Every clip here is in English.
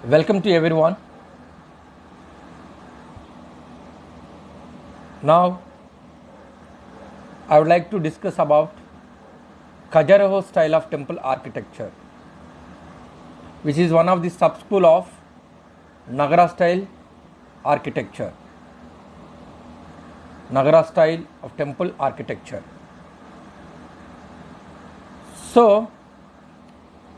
Welcome to everyone. Now, I would like to discuss about Khajuraho style of temple architecture, which is one of the sub-school of Nagara style architecture. Nagara style of temple architecture. So,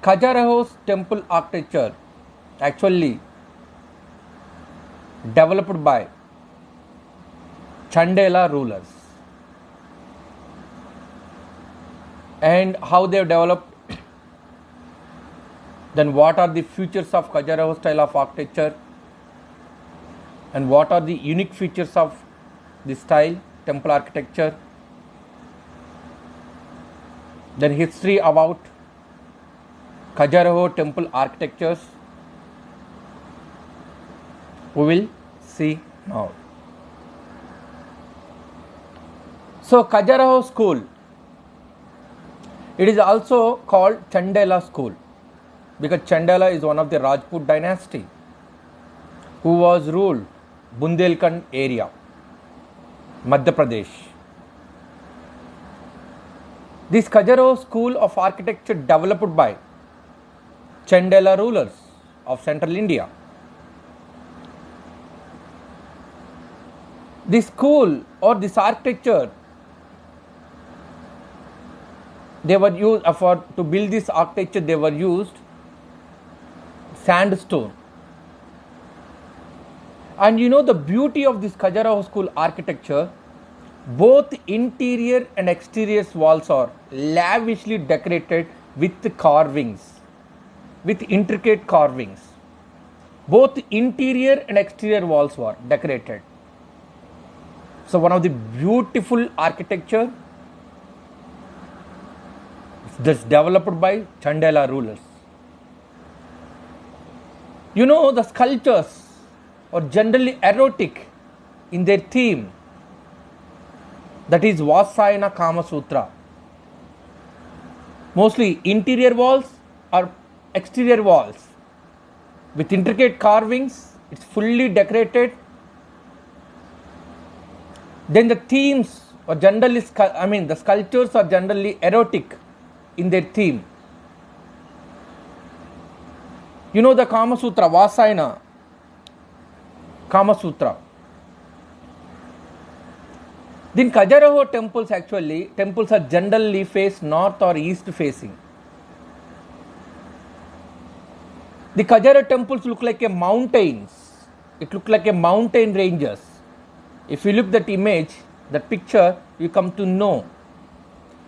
Khajuraho's temple architecture actually developed by Chandela rulers, and how they have developed, then what are the features of Khajuraho style of architecture, and what are the unique features of this style temple architecture, then history about Khajuraho temple architectures we will see now. So Khajuraho school, it is also called Chandela school because Chandela is one of the Rajput dynasty who was ruled Bundelkhand area, Madhya Pradesh. This Khajuraho school of architecture developed by Chandela rulers of central India. This school or this architecture, they were used to build this architecture, they were used sandstone. And you know the beauty of this Khajuraho school architecture, both interior and exterior walls are lavishly decorated with carvings, with intricate carvings. Both interior and exterior walls were decorated. So one of the beautiful architecture that's developed by Chandela rulers. You know the sculptures are generally erotic in their theme, that is Vasayana Kama Sutra. Mostly interior walls or exterior walls with intricate carvings, it's fully decorated. Then the themes are generally, the sculptures are generally erotic in their theme. You know the Kama Sutra, Vasayana Kama Sutra. Then Khajuraho temples are generally face north or east facing. The Khajuraho temples look like a mountains. It look like a mountain ranges. If you look that image, that picture, you come to know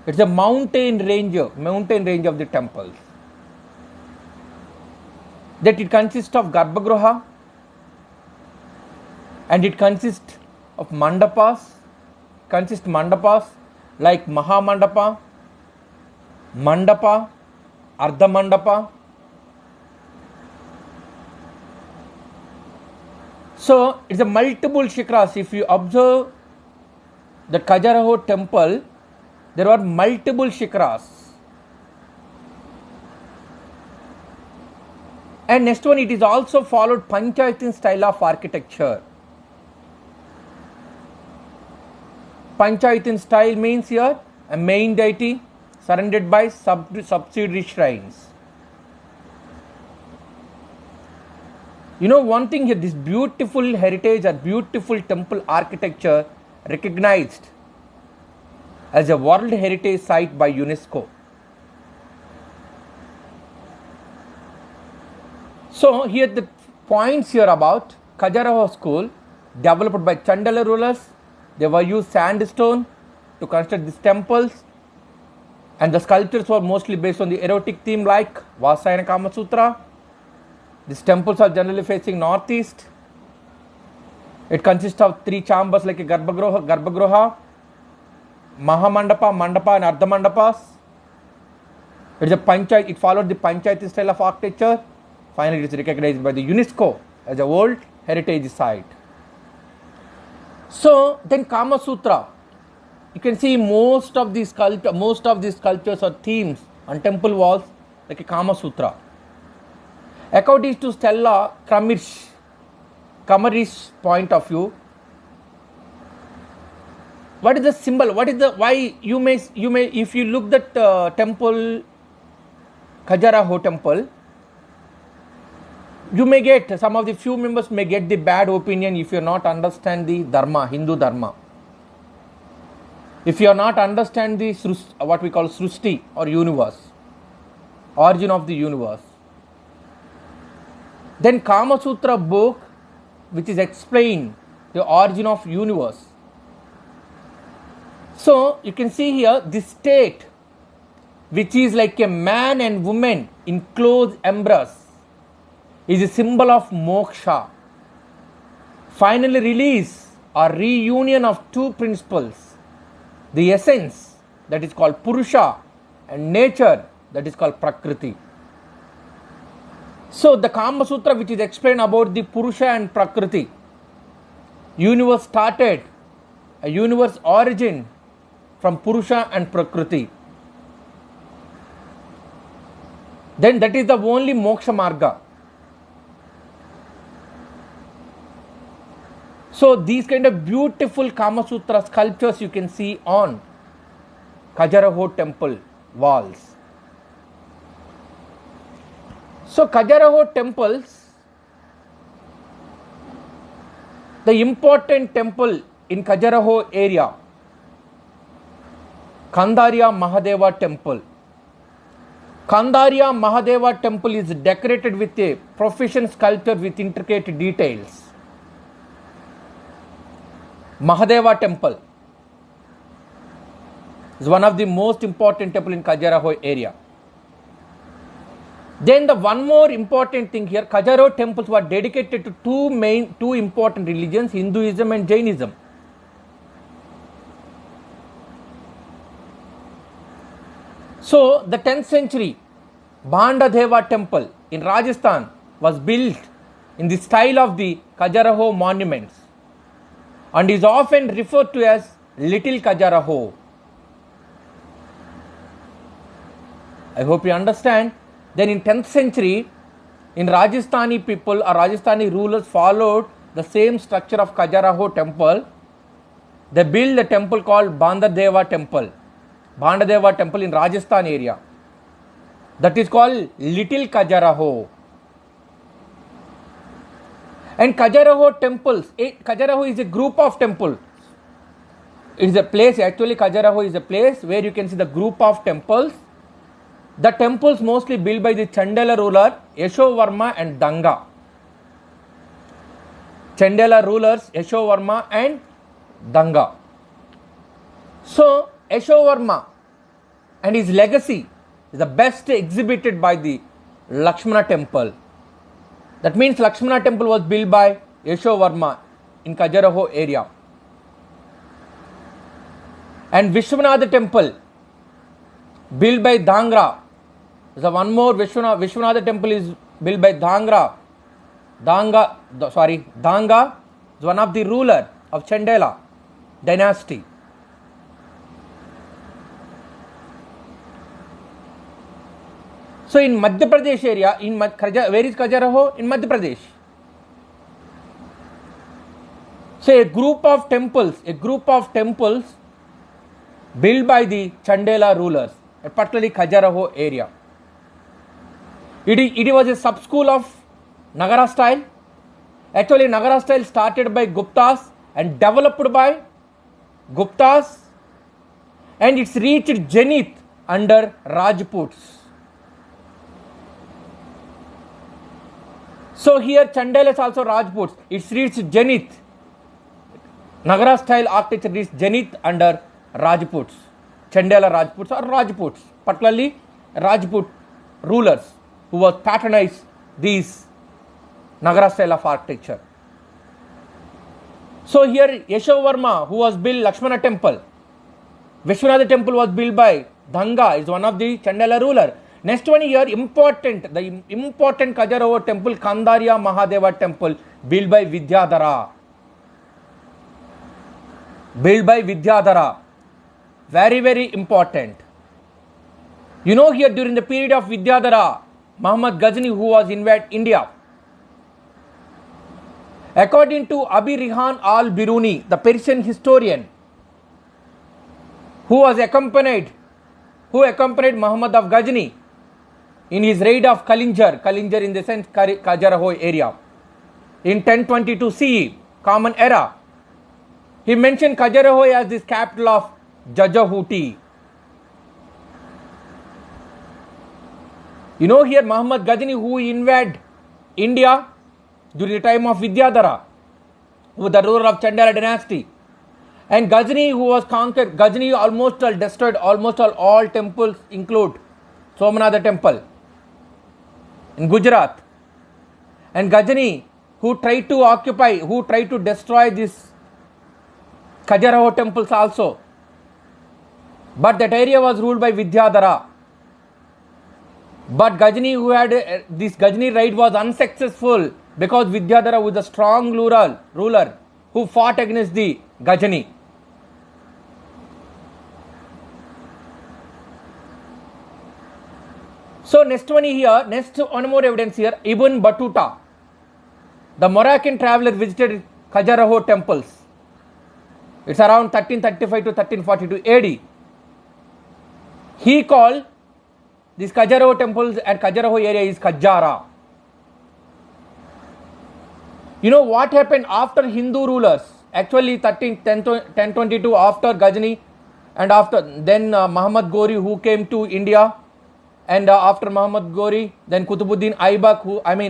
it's a mountain range of the temples. That it consists of Garbhagriha and it consists of mandapas like Mahamandapa, Mandapa, Ardha Mandapa. So it's a multiple shikras. If you observe the Khajuraho temple, there are multiple shikras. And next one, it is also followed Panchayatin style of architecture. Panchayatin style means here a main deity surrounded by subsidiary shrines. You know one thing here, this beautiful heritage or beautiful temple architecture recognized as a World Heritage Site by UNESCO. So here the points here about Khajuraho school developed by Chandela rulers. They were used sandstone to construct these temples, and the sculptures were mostly based on the erotic theme like Vasayana Kama Sutra. These temples are generally facing northeast. It consists of 3 chambers like a Garbhagriha, Mahamandapa, Mandapa and Ardha Mandapas. It followed the Panchayati style of architecture. Finally, it is recognized by the UNESCO as a World Heritage Site. So then Kama Sutra, you can see most of these sculptures or themes on temple walls like a Kama Sutra. According to Stella Kamari's point of view, what is the symbol? What is the why you may if you look that temple, Khajuraho temple, you may get some of the few members may get the bad opinion if you not understand the dharma, Hindu dharma. If you are not understand the what we call Srushti or universe, origin of the universe, then Kama Sutra book, which is explain the origin of universe. So you can see here this state, which is like a man and woman in close embrace, is a symbol of moksha. Finally release or reunion of two principles, the essence that is called Purusha and nature that is called Prakriti. So the Kama Sutra, which is explained about the Purusha and Prakriti, universe started, a universe origin from Purusha and Prakriti. Then that is the only moksha marga. So these kind of beautiful Kama Sutra sculptures you can see on Khajuraho temple walls. So Khajuraho temples, the important temple in Khajuraho area, Kandariya Mahadeva temple. Kandariya Mahadeva temple is decorated with a proficient sculpture with intricate details. Mahadeva temple is one of the most important temple in Khajuraho area. Then the one more important thing here, Khajuraho temples were dedicated to two important religions, Hinduism and Jainism. So the 10th century Bhandadeva temple in Rajasthan was built in the style of the Khajuraho monuments and is often referred to as Little Khajuraho. I hope you understand. Then in 10th century, in Rajasthani people or Rajasthani rulers followed the same structure of Khajuraho temple. They built a temple called Bhandadeva temple. Bhandadeva temple in Rajasthan area. That is called Little Khajuraho. And Khajuraho temples, Khajuraho is a group of temples. It is a place, actually Khajuraho is a place where you can see the group of temples. The temples mostly built by the Chandela ruler Yashovarma and Danga. Chandela rulers Yashovarma and Danga. So Yashovarma and his legacy is the best exhibited by the Lakshmana temple. That means Lakshmana temple was built by Yashovarma in Khajuraho area. And Vishwanatha temple built by Dhangra. The one more Vishwanatha temple is built by Dhangra. Dhanga is one of the ruler of Chandela dynasty. So in Madhya Pradesh area, where is Khajuraho? In Madhya Pradesh. So a group of temples built by the Chandela rulers, particularly Khajuraho area. It was a sub-school of Nagara style. Actually, Nagara style started by Guptas and developed by Guptas, and it's reached zenith under Rajputs. So here Chandela is also Rajputs. It's reached zenith. Nagara style architecture reached zenith under Rajputs. Chandela Rajputs or Rajputs, particularly Rajput rulers who was patronized these Nagara style of architecture. So here Yashovarma, who was built Lakshmana temple, Vishwanatha temple was built by Dhanga, is one of the Chandela ruler. Next one here, the important Khajuraho temple, Kandariya Mahadeva temple, built by Vidyadhara. Very, very important. You know here during the period of Vidyadhara, Muhammad Ghazni, who was invaded India. According to Abi Rihan al-Biruni, the Persian historian, who accompanied Muhammad of Ghazni in his raid of Kalinjar in the sense Khajuraho area, in 1022 CE, Common Era. He mentioned Khajuraho as the capital of Jajahuti. You know here Muhammad Ghazni, who invaded India during the time of Vidyadhara, with the ruler of Chandala dynasty. And Ghazni, who was conquered, Ghazni destroyed all temples, include Somanatha temple in Gujarat. And Ghazni, who tried to destroy this Khajuraho temples also. But that area was ruled by Vidyadhara. But Ghazni, this Ghazni raid was unsuccessful because Vidyadhara was a strong ruler who fought against the Ghazni. So next one more evidence here, Ibn Battuta, the Moroccan traveler, visited Khajuraho temples. It's around 1335 to 1342 AD. He called these Khajuraho temples and Khajuraho area is Khajara. You know what happened after Hindu rulers? Actually 1022 after Ghazni, and then Muhammad Ghori, who came to India. And after Muhammad Ghori, then Qutbuddin Aibak,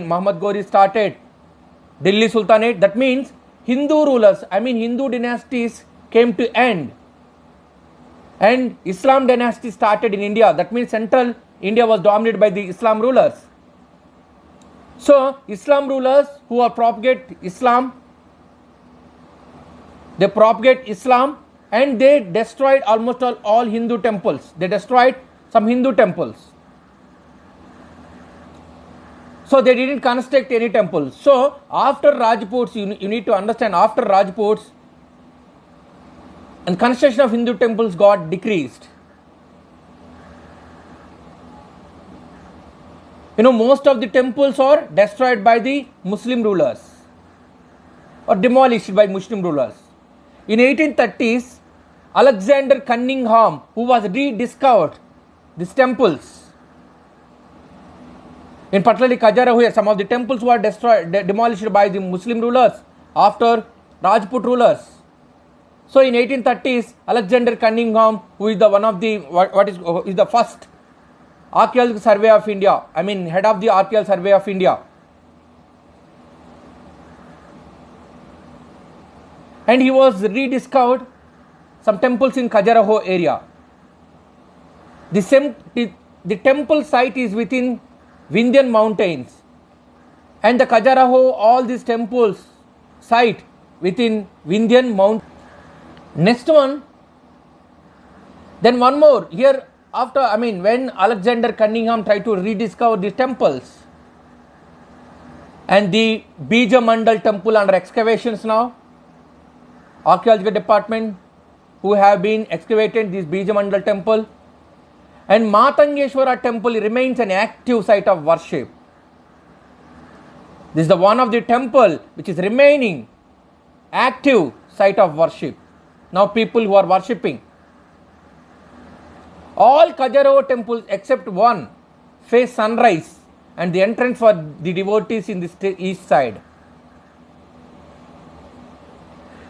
Muhammad Ghori started Delhi Sultanate. That means Hindu dynasties came to end. And Islam dynasty started in India. That means central India was dominated by the Islam rulers. So Islam rulers who propagate Islam, and they destroyed almost all Hindu temples. They destroyed some Hindu temples. So they didn't construct any temples. So after Rajputs, you need to understand, after Rajputs, and construction of Hindu temples got decreased. You know, most of the temples are destroyed by the Muslim rulers or demolished by Muslim rulers. In 1830s, Alexander Cunningham, who was rediscovered these temples. In particularly Khajuraho, some of the temples were demolished by the Muslim rulers after Rajput rulers. So in 1830s, Alexander Cunningham, who is is the first Archaeological Survey of India, head of the Archaeological Survey of India. And he was rediscovered some temples in Khajuraho area. The temple site is within Vindhyan mountains, and the Khajuraho, all these temples site within Vindhyan mountain. Next one, then one more here after, when Alexander Cunningham tried to rediscover the temples, and the Bija Mandal temple under excavations now, archaeological department who have been excavated this Bija Mandal temple, and Matangeshwara temple remains an active site of worship. This is the one of the temple which is remaining active site of worship. Now people who are worshipping. All Khajuraho temples except one face sunrise, and the entrance for the devotees in the east side.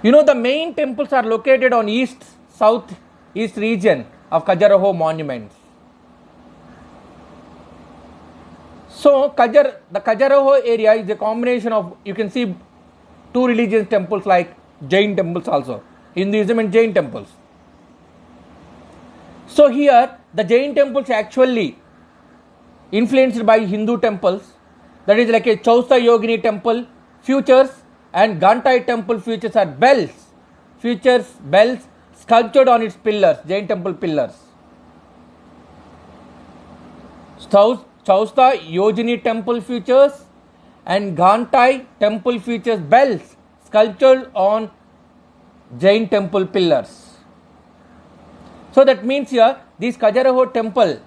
You know, the main temples are located on southeast region of Khajuraho monuments. So the Khajuraho area is a combination of, you can see two religious temples like Jain temples also, Hinduism and Jain temples. So here the Jain temples actually influenced by Hindu temples, that is like a Chausa Yogini temple features, and Ghantai temple features are bells sculptured on its pillars, Jain temple pillars. Chausa Yogini temple features and Ghantai temple features bells sculptured on Jain temple pillars. So that means here this Khajuraho temple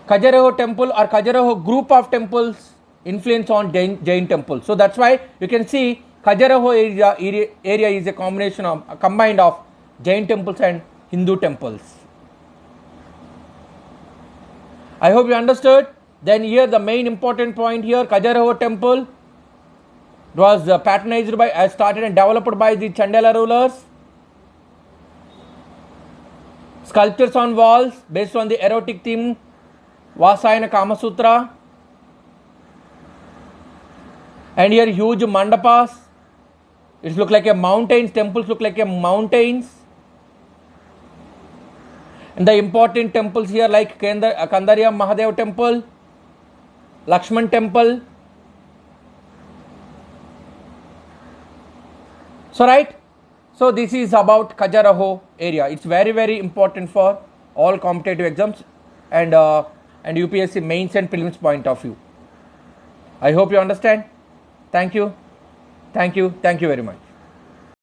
Khajuraho temple or Khajuraho group of temples influence on Jain temples. So that's why you can see Khajuraho area is a combination of combined of Jain temples and Hindu temples. I hope you understood. Then here the main important point here, Khajuraho temple was patronized by, started and developed by the Chandala rulers. Sculptures on walls based on the erotic theme Vasayana Kama Sutra. And here huge mandapas. It look like a mountains, temples look like a mountains. And the important temples here like Kandariya Mahadev temple, Lakshman temple. So right, so this is about Khajuraho area. It's very, very important for all competitive exams and UPSC mains and prelims point of view. I hope you understand. Thank you. Thank you. Thank you very much.